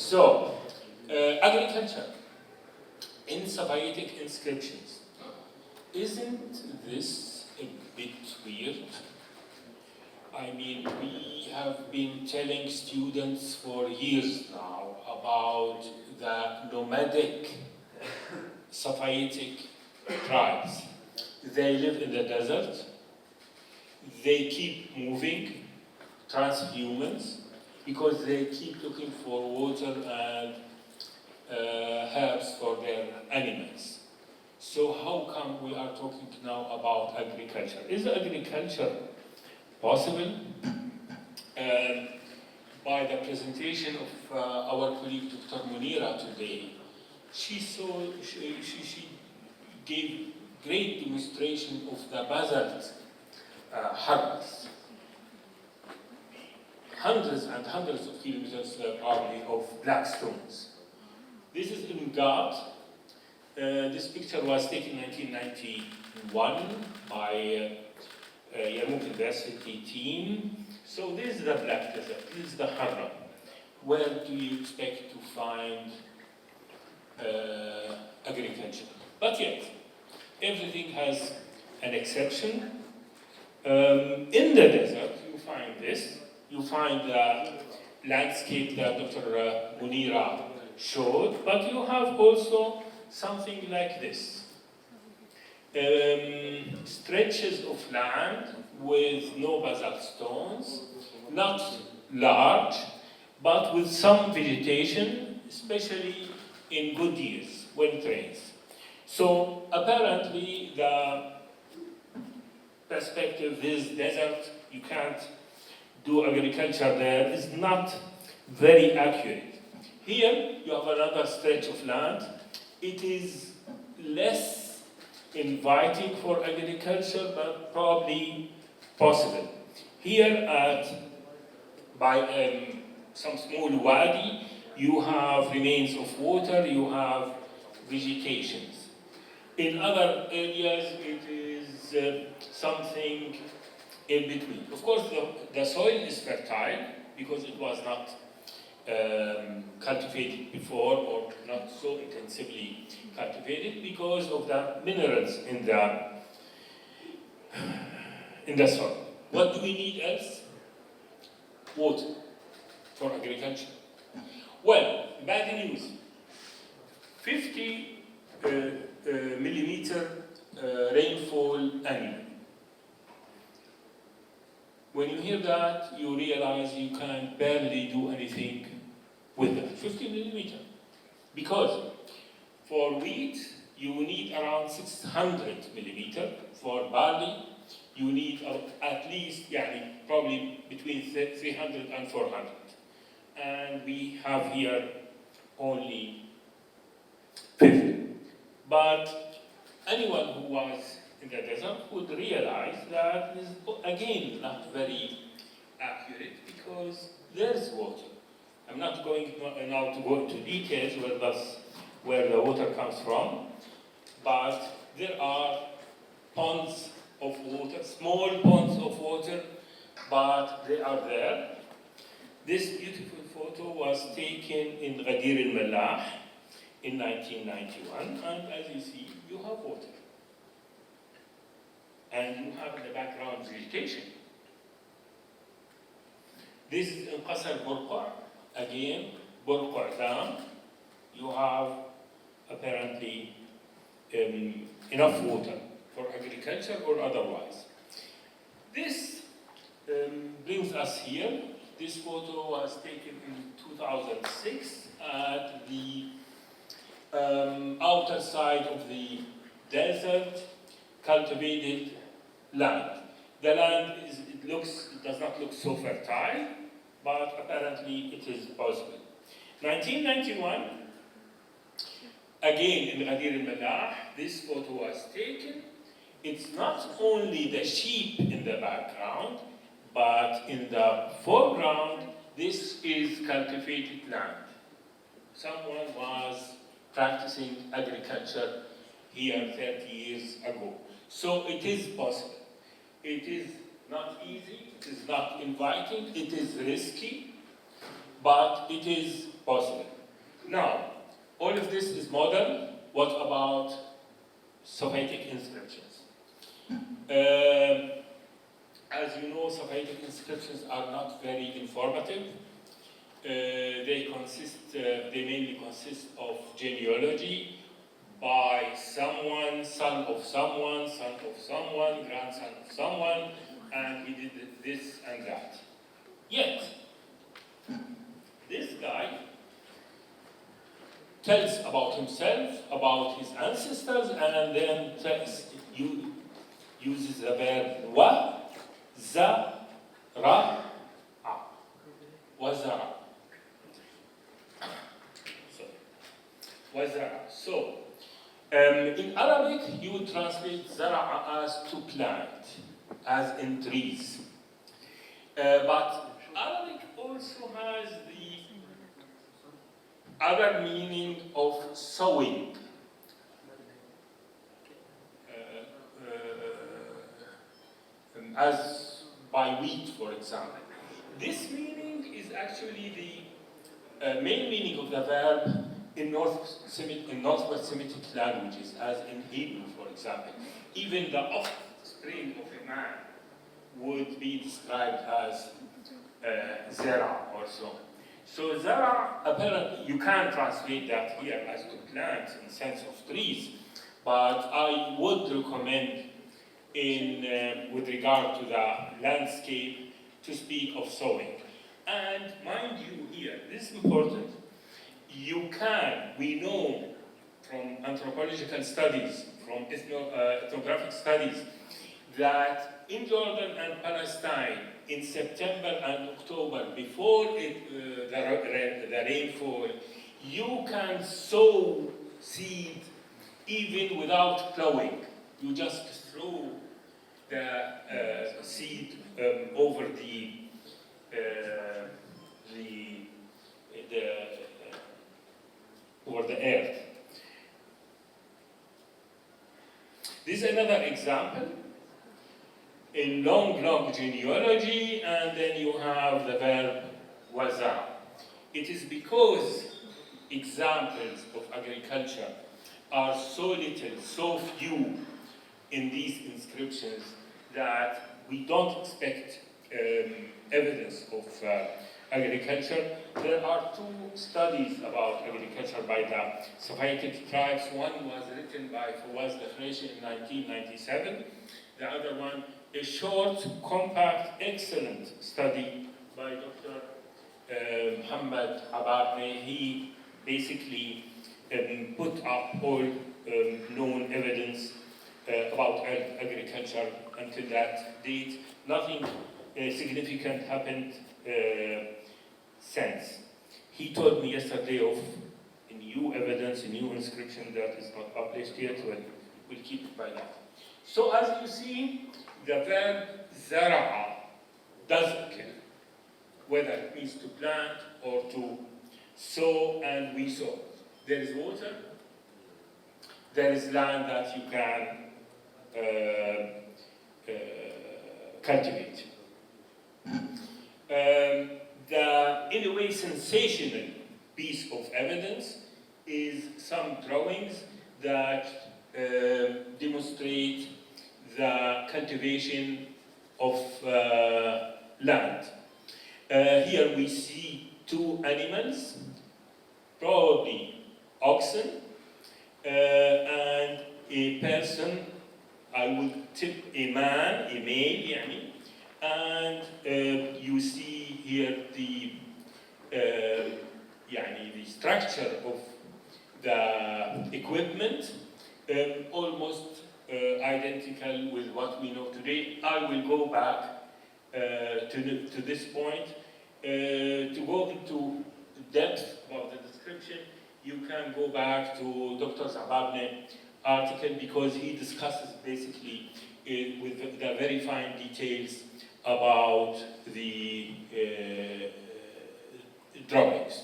So, agriculture in Safaitic inscriptions. Isn't this a bit weird? I mean, we have been telling students for years now about the nomadic Safaitic tribes. They live in the desert, they keep moving, transhumans, because they keep looking for water and herbs for their animals. So how come we are talking now about agriculture? Is agriculture possible? By the presentation of our colleague Dr. Munira today, she gave great demonstration of the basalt harvest. Hundreds and hundreds of kilometers probably of black stones. This is in Ghat. This picture was taken in 1991 by Yarmouk University team. So this is the Black Desert, this is the Harra. Where do you expect to find agriculture? But yet, everything has an exception. In the desert, you find this. You find the landscape that Dr. Munira showed, but you have also something like this. Stretches of land with no basalt stones, not large, but with some vegetation, especially in good years, when it rains. So apparently the perspective, this desert, you can't do agriculture there, is not very accurate. Here you have another stretch of land. It is less inviting for agriculture, but probably possible. Here by some small wadi, you have remains of water, you have vegetations. In other areas, it is something in between. Of course, the soil is fertile because it was not cultivated before, or not so intensively cultivated because of the minerals in the soil. What do we need else? Water for agriculture. Well, bad news. 50 millimeter rainfall annually. When you hear that, you realize you can barely do anything with that. 50 millimeter. Because for wheat, you need around 600 millimeter. For barley, you need at least, probably between 300 and 400. And we have here only 50. But anyone who was in the desert would realize that is, again, not very accurate because there's water. I'm not going now to go into details where the water comes from, but there are ponds of water, small ponds of water, but they are there. This beautiful photo was taken in Ghadir al-Mallah in 1991, and as you see, you have water. And you have in the background vegetation. This is in Qasr Burqa, again, Burqa Dam. You have apparently enough water for agriculture or otherwise. This brings us here. This photo was taken in 2006 at the outer side of the desert, cultivated land. The land does not look so fertile, but apparently it is possible. 1991, again in Ghadir al-Mallah, this photo was taken. It's not only the sheep in the background, but in the foreground, this is cultivated land. Someone was practicing agriculture here 30 years ago. So it is possible. It is not easy, it is not inviting, it is risky, but it is possible. Now, all of this is modern. What about Safaitic inscriptions? As you know, Safaitic inscriptions are not very informative. They mainly consist of genealogy by someone, son of someone, grandson of someone, and he did this and that. Yet, this guy tells about himself, about his ancestors, and then uses the verb wa, za, ra, a. Wazara. Wazara. So, in Arabic, you would translate zara'a as to plant, as in trees. But Arabic also has the other meaning of sowing. As by wheat, for example. This meaning is actually the main meaning of the verb in Northwest Semitic languages, as in Hebrew, for example. Even the offspring of a man would be described as zera or so. So zera, apparently, you can translate that here as to plants in the sense of trees, but I would recommend with regard to the landscape to speak of sowing. And mind you here, this is important, we know from anthropological studies, from ethnographic studies, that in Jordan and Palestine, in September and October, before the rainfall, you can sow seed even without plowing. You just throw the seed over over the earth. This is another example in long genealogy, and then you have the verb waza. It is because examples of agriculture are so little, so few in these inscriptions that we don't expect evidence of agriculture. There are two studies about agriculture by the Safaitic tribes. One was written by Fawaz Al-Khreshi in 1997. The other one, a short, compact, excellent study by Dr. Muhammad. He basically put up all known evidence about agriculture until that date. Nothing significant happened since. He told me yesterday of a new evidence, a new inscription that is not published yet. Well, we'll keep it by that. So as you see, the verb zara'a doesn't care whether it means to plant or to sow, and we sow. There is water, there is land that you can cultivate. The, in a way, sensational piece of evidence is some drawings that demonstrate the cultivation of land. Here we see two animals, probably oxen, and a person, I would tip a man, a male, and you see here the structure of the equipment, almost identical with what we know today. I will go back to this point. To go into depth about the description, you can go back to Dr. Zababne's article, because he discusses basically with the very fine details about the drawings.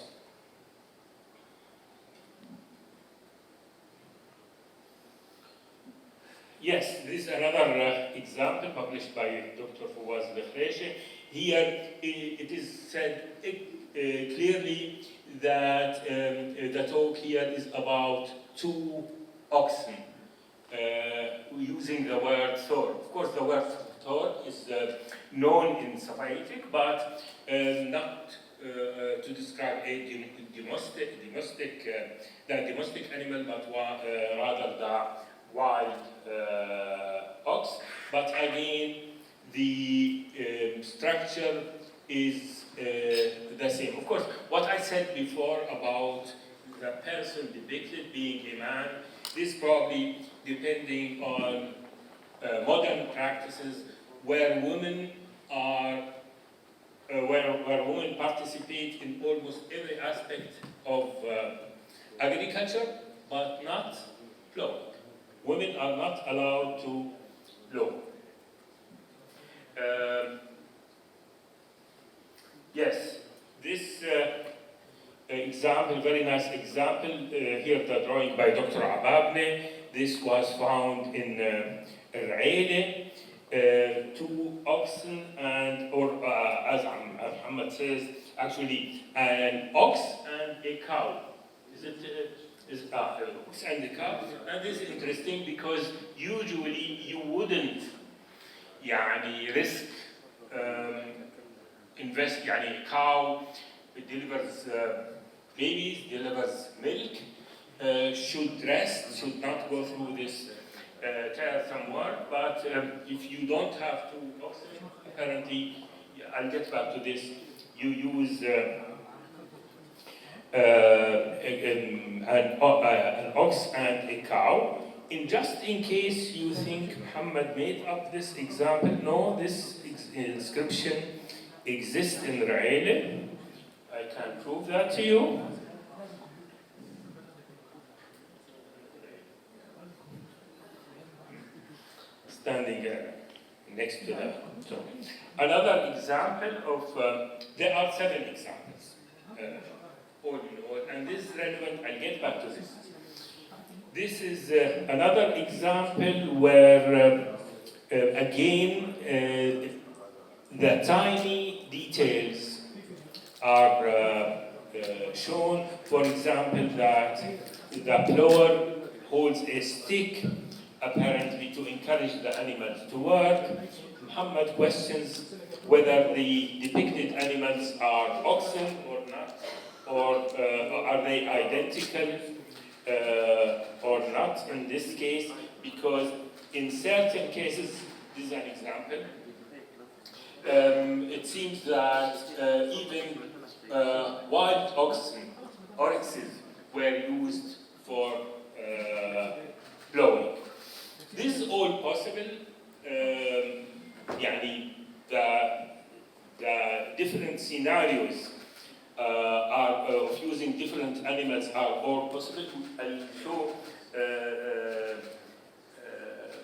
Yes, this is another example published by Dr. Fawaz Al-Khreshi. Here it is said clearly that the talk here is about 2 oxen, using the word Thor. Of course, the word Thor is known in Safaitic, but not to describe a domestic animal, but rather the wild ox. But again, the structure is the same. Of course, what I said before about the person depicted being a man, this probably depending on modern practices where women are, where women participate in almost every aspect of agriculture, but not plowing. Women are not allowed to plow. Yes, this example, very nice example, here the drawing by Dr. Ababne. This was found in الرائعة, 2 oxen and, or as Muhammad says, actually an ox and a cow. Is it? Ox and a cow. And this is interesting because usually you wouldn't risk invest. A cow delivers babies, delivers milk, should rest, should not go through this tiresome work. But if you don't have 2 oxen, apparently, I'll get back to this, you use an ox and a cow. Just in case you think Muhammad made up this example, no, this inscription exists in Ra'ile. I can prove that to you. Standing next to the so another example of, there are 7 examples, all in all, and this is relevant. I'll get back to this. This is another example where, again, the tiny details are shown. For example, that the plower holds a stick, apparently to encourage the animals to work. Muhammad questions whether the depicted animals are oxen or not, or are they identical or not in this case, because in certain cases, this is an example, it seems that even wild oxen, oryxes, were used for plowing. This is all possible. The different scenarios of using different animals are all possible. I'll show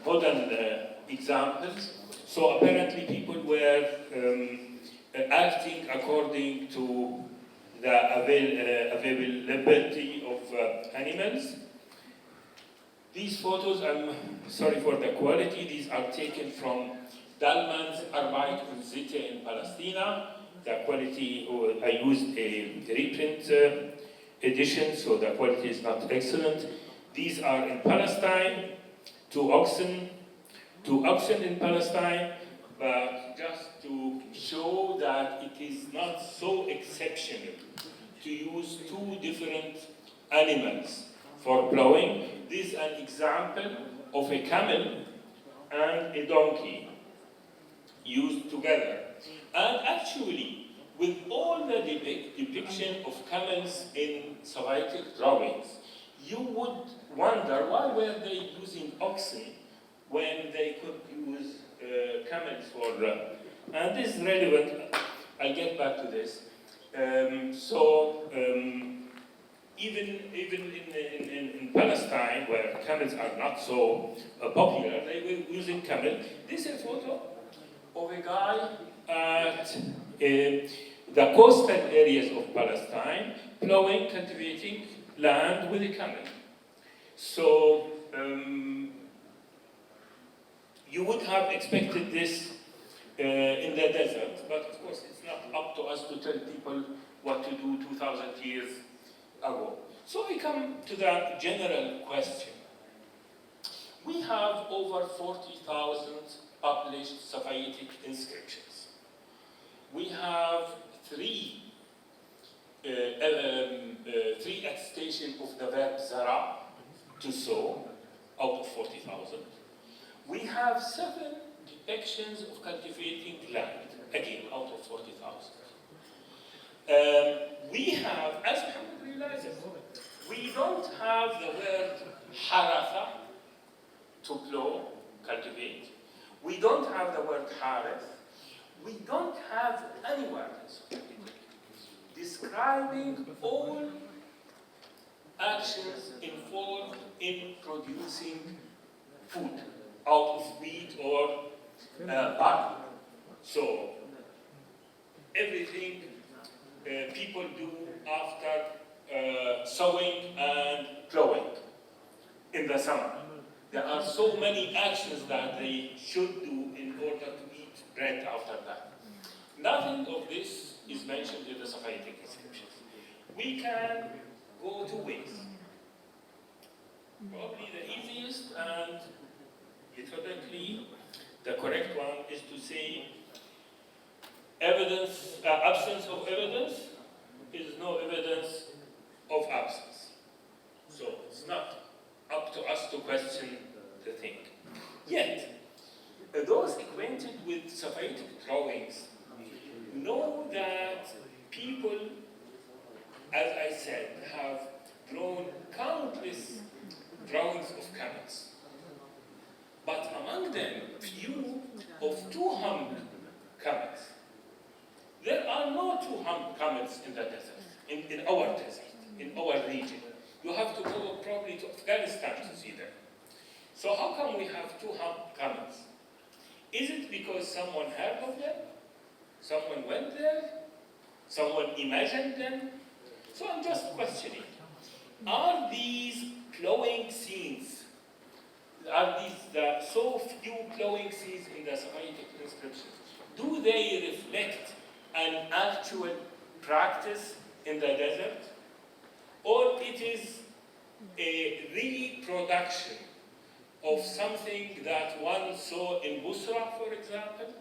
modern examples. So apparently people were acting according to the availability of animals. These photos, I'm sorry for the quality, these are taken from Dalman's Arbeit und Sitte in Palestine. The quality, I used a reprint edition, so the quality is not excellent. These are in Palestine, 2 oxen in Palestine, but just to show that it is not so exceptional to use 2 different animals for plowing. This is an example of a camel and a donkey used together. And actually, with all the depiction of camels in Safaitic drawings, you would wonder why were they using oxen when they could use camels for. And this is relevant. I'll get back to this. Even in Palestine, where camels are not so popular, they were using camel. This is a photo of a guy at the coastal areas of Palestine, plowing, cultivating land with a camel. So you would have expected this in the desert, but of course it's not up to us to tell people what to do 2,000 years ago. So I come to the general question. We have over 40,000 published Safaitic inscriptions. We have three attestation of the verb zara, to sow, out of 40,000. We have 7 depictions of cultivating land, again, out of 40,000. We have, as Muhammad realizes, we don't have the word haratha, to plow, cultivate. We don't have the word harith. We don't have any words describing all actions involved in producing food out of wheat or barley. So everything people do after sowing and plowing in the summer. There are so many actions that they should do in order to eat bread after that. Nothing of this is mentioned in the Safaitic inscriptions. We can go 2 ways. Probably the easiest and methodically the correct one is to say evidence, absence of evidence is no evidence of absence. So it's not up to us to question the thing. Yet, those acquainted with Safaitic drawings know that people, as I said, have drawn countless drawings of camels. But among them, few of 2 hump camels. There are no 2 hump camels in the desert, in our desert, in our region. You have to go probably to Afghanistan to see them. So how come we have 2 hump camels? Is it because someone heard of them? Someone went there? Someone imagined them? So I'm just questioning. Are these plowing scenes, are these the so few plowing scenes in the Safaitic inscriptions, do they reflect an actual practice in the desert? Or it is a reproduction of something that one saw in Busra, for example,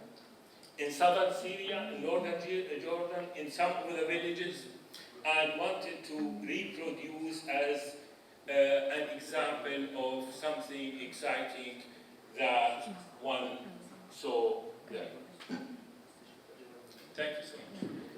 in southern Syria, in northern Jordan, in some of the villages, and wanted to reproduce as an example of something exciting that one saw there. Thank you so much.